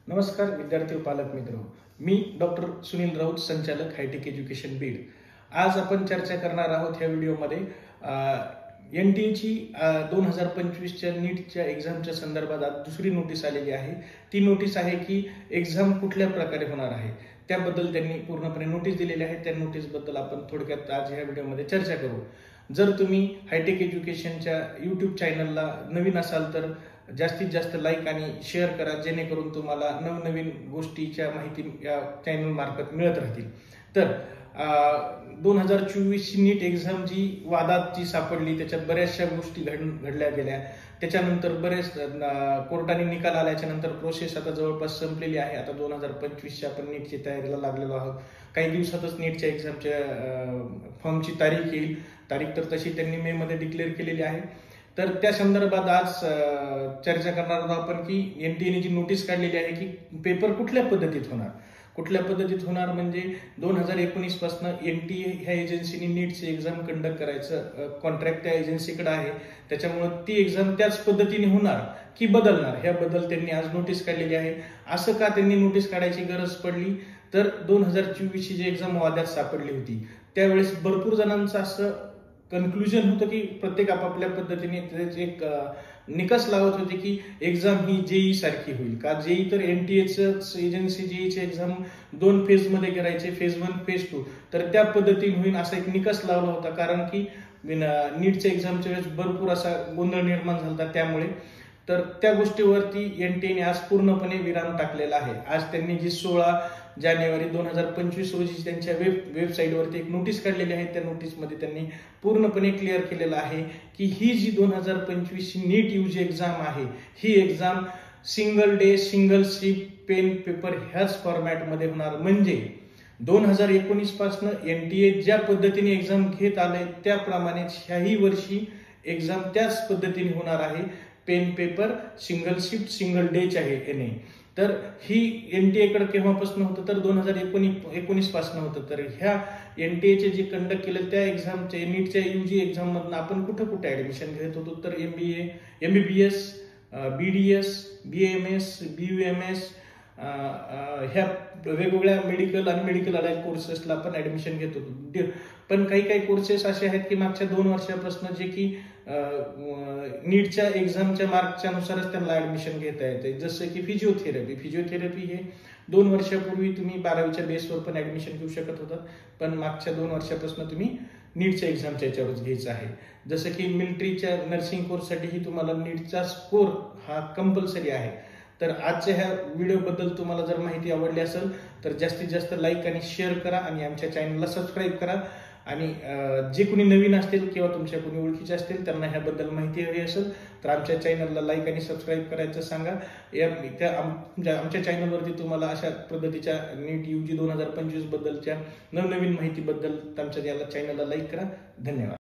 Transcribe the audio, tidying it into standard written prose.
नमस्कार विद्यार्थी व पालक मित्र, मी डॉक्टर सुनील राऊत, संचालक हायटेक एज्युकेशन बीड। आज आपण चर्चा करणार आहोत ह्या व्हिडिओमध्ये NTA 2025च्या नीटच्या एक्झामच्या संदर्भात आज दुसरी नोटीस आलेली आहे। ती नोटीस आहे की एक्झाम कुठल्या प्रकारे होणार आहे त्याबद्दल त्यांनी पूर्णपणे नोटीस दिलेली आहे। त्या नोटीस बद्दल आपण थोडक्यात आज ह्या व्हिडिओमध्ये चर्चा करू। जर तुम्ही हायटेक एज्युकेशनच्या YouTube चॅनलला नवीन असाल तर जास्तीत जास्त लाईक आणि शेअर करा, जेणेकरून तुम्हाला नवनवीन गोष्टीच्या माहिती या चॅनल मार्फत मिळत राहतील। तर 2024 ची नीट एक्झाम जी वादात सापडली, त्याच्यात बऱ्याचशा गोष्टी घडल्या गेल्या। त्याच्यानंतर बरेच कोर्टाने निकाल आल्याच्या नंतर प्रोसेस आता जवळपास संपलेली आहे। आता 2025च्या आपण नीटची तयारीला लागलेलो आहोत। काही दिवसातच नीटच्या एक्झामच्या फॉर्मची तारीख येईल। तारीख तर तशी त्यांनी मे मध्ये डिक्लेअर केलेली आहे। तर त्या संदर्भात आज चर्चा करणार आहोत आपण की NTA जी नोटीस काढलेली आहे की पेपर कुठल्या पद्धतीत होणार म्हणजे 2019 पासून NTA ह्या एजन्सीने नीटची एक्झाम कंडक्ट करायचं कॉन्ट्रॅक्ट त्या एजन्सीकडे आहे। त्याच्यामुळे ती एक्झाम त्याच पद्धतीने होणार की बदलणार ह्याबद्दल त्यांनी आज नोटीस काढलेली आहे। असं का त्यांनी नोटीस काढायची गरज पडली तर 2024 ची जी एक्झाम वादात सापडली होती त्यावेळेस भरपूर जणांचं असं कन्क्लुजन होतं की प्रत्येक आपापल्या पद्धतीने एक निकष लावत होते की एक्झाम ही जेई सारखी होईल का। जेई तर NTA एजन्सी जेईची एक्झाम 2 फेज मध्ये करायचे, फेज 1 फेज 2, तर त्या पद्धतीने होईल असा एक निकष लावला होता। कारण की नीटच्या एक्झामच्या वेळेस भरपूर असा गोंधळ निर्माण झाला त्यामुळे तर त्या गोष्टीवरती NTA ने आज पूर्णपणे विराम टाकलेला आहे। आज त्यांनी जी 16 जानेवारी 2025 रोजी त्यांच्या वेबसाईटवरती एक नोटीस काढलेली आहे। त्या नोटीसमध्ये त्यांनी पूर्णपणे क्लिअर केलेलं आहे की ही जी 2025 ची नीट यूजी एक्झाम आहे ही exam single day single shift pen paper ह्याच फॉर्मॅटमध्ये होणार। म्हणजे 2019 पासून NTA ज्या पद्धतीने एक्झाम घेत आले त्याप्रमाणे ह्याही वर्षी एक्झाम त्याच पद्धतीने होणार आहे। Pen paper single shift single डेच आहे याने। तर ही NTA कडे केव्हापासून होतं तर 2019 पासून होतं। तर ह्या NTA चे जे कंडक्ट केले त्या एक्झामचे नीटच्या यूजी एक्झाम मधून आपण कुठे ऍडमिशन घेत होतो तर MBA, MBBS, BDS, BAMS, BUMS ह्या वेगवेगळ्या मेडिकल आणि मेडिकल अलाइड कोर्सेसला आपण ऍडमिशन घेत होतो। पण काही कोर्सेस असे आहेत की मागच्या 2 वर्षापासून जे की नीटच्या एक्झामच्या मार्कच्या नुसारच त्यांना ऍडमिशन घेता येते। जसं की फिजिओथेरपी हे 2 वर्षापूर्वी तुम्ही 12वीच्या बेसवर पण ऍडमिशन घेऊ शकत होता, पण मागच्या 2 वर्षापासून तुम्ही नीटच्या एक्झामच्या याच्यावरच घ्यायचं आहे। जसं की मिलिटरीच्या नर्सिंग कोर्ससाठीही तुम्हाला नीटचा स्कोर हा कंपल्सरी आहे। तर आजच्या ह्या व्हिडिओ बद्दल तुम्हाला जर माहिती आवडली असेल तर जास्तीत जास्त लाईक आणि शेअर करा आणि आमच्या चॅनलला सबस्क्राईब करा। आणि जे कोणी नवीन असतील किंवा तुमच्या कोणी ओळखीचे असतील त्यांना ह्याबद्दल माहिती हवी असेल तर आमच्या चॅनलला लाईक आणि सबस्क्राईब करायचं सांगा। आमच्या चॅनलवरती तुम्हाला अशा पद्धतीच्या नीट यूजी 2025 बद्दलच्या नवनवीन माहितीबद्दल आमच्या चॅनलला लाईक करा। धन्यवाद।